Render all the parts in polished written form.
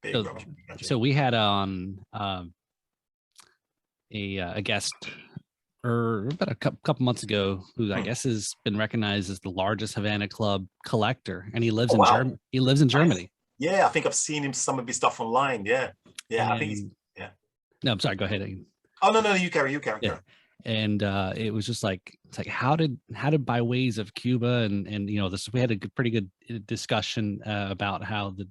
big rum shipping country. So we had on a guest about a couple months ago who I guess has been recognized as the largest Havana Club collector, and he lives in Germany. He lives in Germany. Yeah, I think I've seen him some of his stuff online. Yeah, I think he's No, I'm sorry. Go ahead. Oh no, you carry. Yeah. And it was just like, it's like, how did by ways of Cuba and we had a pretty good discussion about how the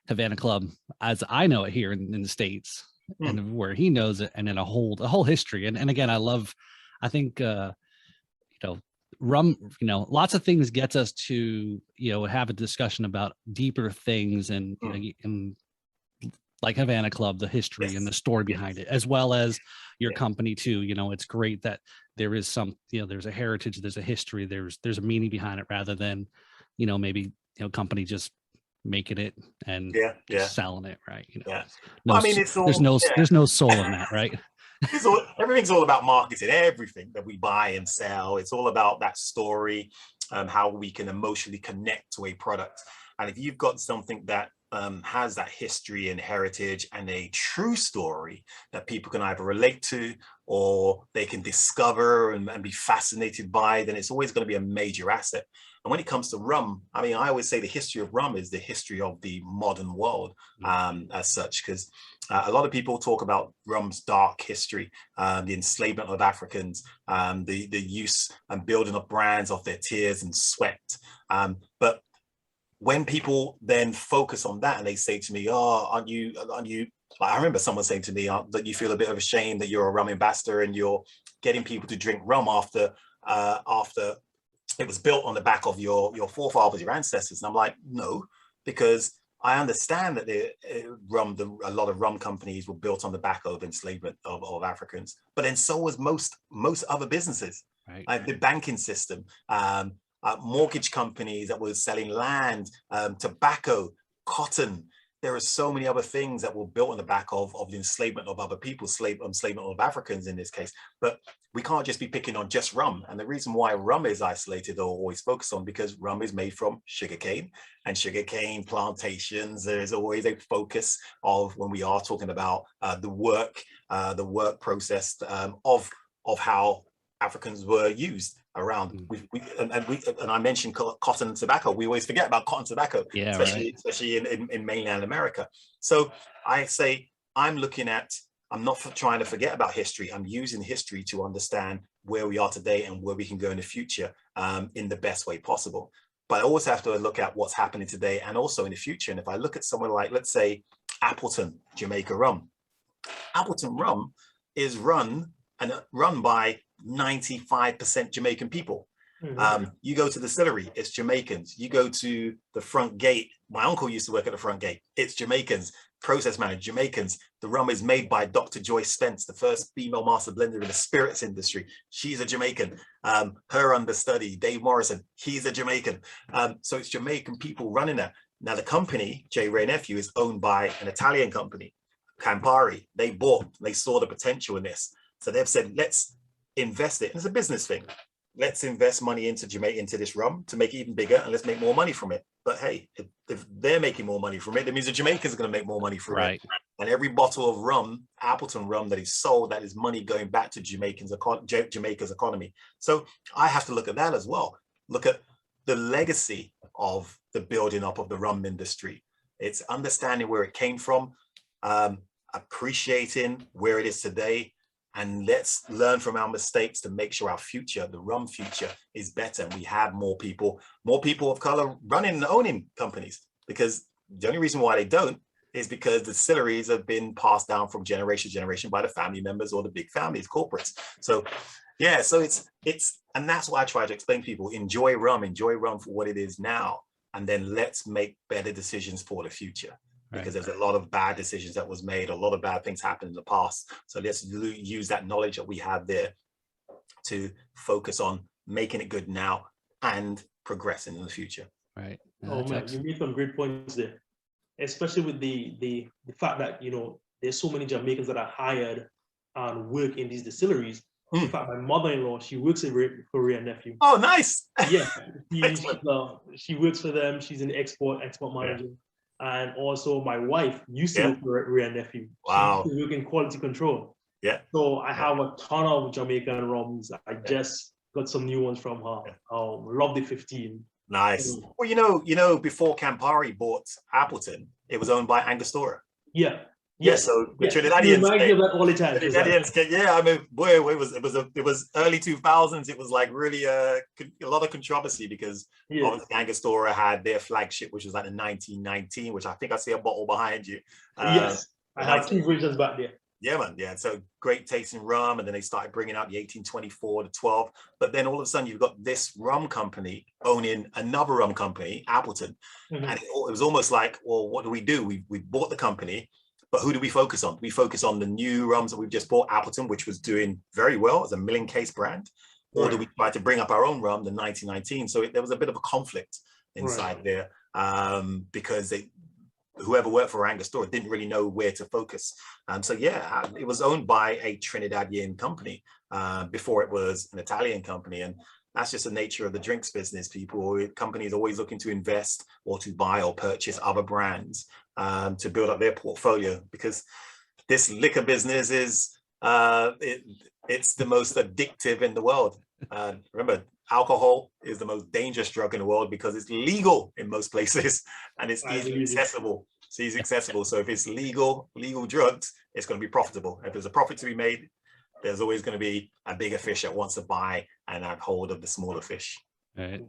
Havana Club, as I know it here in the States, and where he knows it, and then a whole history. And again, I think rum, lots of things gets us to have a discussion about deeper things, and and like Havana Club, the history and the story behind it, as well as your company too. It's great that there is some, there's a heritage, there's a history, there's a meaning behind it, rather than, maybe, company just making it and selling it, right? I mean, it's all, there's no soul in that, right? Everything's all about marketing. Everything that we buy and sell, it's all about that story, how we can emotionally connect to a product. And if you've got something that has that history and heritage and a true story that people can either relate to or they can discover and be fascinated by, then it's always going to be a major asset. And when it comes to rum, I mean, I always say the history of rum is the history of the modern world, as such, because a lot of people talk about rum's dark history, the enslavement of Africans, the use and building of brands of their tears and sweat. But when people then focus on that and they say to me, oh, aren't you, I remember someone saying to me that you feel a bit of a shame that you're a rum ambassador and you're getting people to drink rum after it was built on the back of your forefathers, your ancestors. And I'm like, no, because I understand that a lot of rum companies were built on the back of enslavement of Africans, but then so was most other businesses, right? Like the banking system, mortgage companies that were selling land, tobacco, cotton. There are so many other things that were built on the back of the enslavement of other people, enslavement of Africans in this case. But we can't just be picking on just rum. And the reason why rum is isolated or always focused on, because rum is made from sugarcane and sugarcane plantations. There's always a focus of, when we are talking about the work process of how Africans were used around. And I mentioned cotton and tobacco. We always forget about cotton and tobacco, especially in mainland America. So I say, I'm not trying to forget about history. I'm using history to understand where we are today and where we can go in the future in the best way possible. But I always have to look at what's happening today and also in the future. And if I look at someone like, let's say, Appleton Jamaica rum. Appleton rum is run by 95% Jamaican people. You go to the distillery, it's Jamaicans. You go to the front gate. My uncle used to work at the front gate. It's Jamaicans. Process manager, Jamaicans. The rum is made by Dr. Joyce Spence, the first female master blender in the spirits industry. She's a Jamaican. Her understudy, Dave Morrison, he's a Jamaican. So it's Jamaican people running that. Now the company, J. Ray Nephew, is owned by an Italian company, Campari. They saw the potential in this. So they've said, let's invest it. And it's a business thing. Let's invest money into this rum to make it even bigger, and let's make more money from it. But hey, if they're making more money from it, that means the Jamaicans are going to make more money from it. And every bottle of rum, Appleton rum, that is sold, that is money going back to Jamaica's economy. So I have to look at that as well. Look at the legacy of the building up of the rum industry. It's understanding where it came from, appreciating where it is today, and let's learn from our mistakes to make sure our future, the rum future, is better. And we have more people of color running and owning companies, because the only reason why they don't is because the distilleries have been passed down from generation to generation by the family members or the big families, corporates. So yeah, so it's, and that's what I try to explain to people. Enjoy rum for what it is now, and then let's make better decisions for the future. Because there's a lot of bad decisions that was made, a lot of bad things happened in the past. So let's use that knowledge that we have there to focus on making it good now and progressing in the future. Right. Oh man, you made some great points there, especially with the fact that, there's so many Jamaicans that are hired and work in these distilleries. In fact, my mother-in-law, she works in Ray and Nephew. Oh, nice. Yeah, she works for them. She's an export manager. And also my wife used to work for Ray and Nephew. Wow. She used to work in quality control. Yeah. So I have a ton of Jamaican rums. I just got some new ones from her. Love the 15. Nice. Well, you know, before Campari bought Appleton, it was owned by Angostura. Yeah. Yes. So the Trinidadians came, that all the time. Trinidadians came, yeah. I mean, boy, it was early 2000s. It was like really a lot of controversy because obviously Angostura had their flagship, which was like the 1919, which I think I see a bottle behind you. Yes, I have 2 versions back there. Yeah, man. Yeah. So great tasting rum. And then they started bringing out the 1824, the 12. But then all of a sudden you've got this rum company owning another rum company, Appleton. And it was almost like, well, what do? We bought the company, but who do we focus on? We focus on the new rums that we've just bought, Appleton, which was doing very well as a milling case brand. Or do we try to bring up our own rum, the 1919? So there was a bit of a conflict inside there because whoever worked for Angostura didn't really know where to focus. So yeah, it was owned by a Trinidadian company before it was an Italian company. And that's just the nature of the drinks business. Companies always looking to invest or to buy or purchase other brands to build up their portfolio, because this liquor business is, it's the most addictive in the world. Remember, alcohol is the most dangerous drug in the world because it's legal in most places and it's easily accessible. So it's accessible. So if it's legal drugs, it's going to be profitable. If there's a profit to be made, there's always going to be a bigger fish that wants to buy and have hold of the smaller fish. All right.